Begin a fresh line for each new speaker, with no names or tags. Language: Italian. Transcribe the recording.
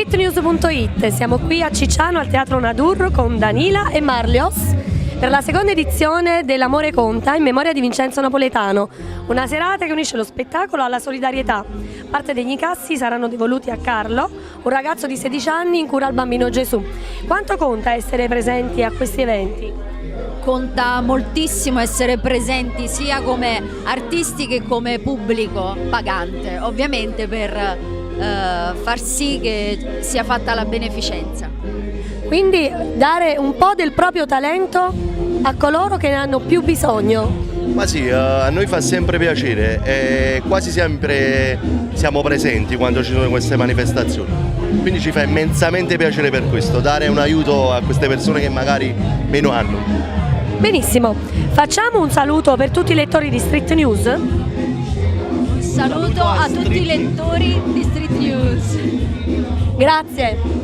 streetnews.it, siamo qui a Cicciano al Teatro Nadur con Danila e Marlios per la seconda edizione dell'Amore Conta in memoria di Vincenzo Napoletano, una serata che unisce lo spettacolo alla solidarietà. Parte degli incassi saranno devoluti a Carlo, un ragazzo di 16 anni in cura al bambino Gesù. Quanto conta essere presenti a questi eventi?
Conta moltissimo essere presenti sia come artisti che come pubblico pagante, ovviamente per far sì che sia fatta la beneficenza.
Quindi dare un po' del proprio talento a coloro che ne hanno più bisogno.
Ma sì, a noi fa sempre piacere e quasi sempre siamo presenti quando ci sono queste manifestazioni. Quindi ci fa immensamente piacere per questo, dare un aiuto a queste persone che magari meno hanno.
Benissimo, facciamo un saluto per tutti i lettori di Street News.
Un saluto a tutti i lettori di Street News.
Grazie.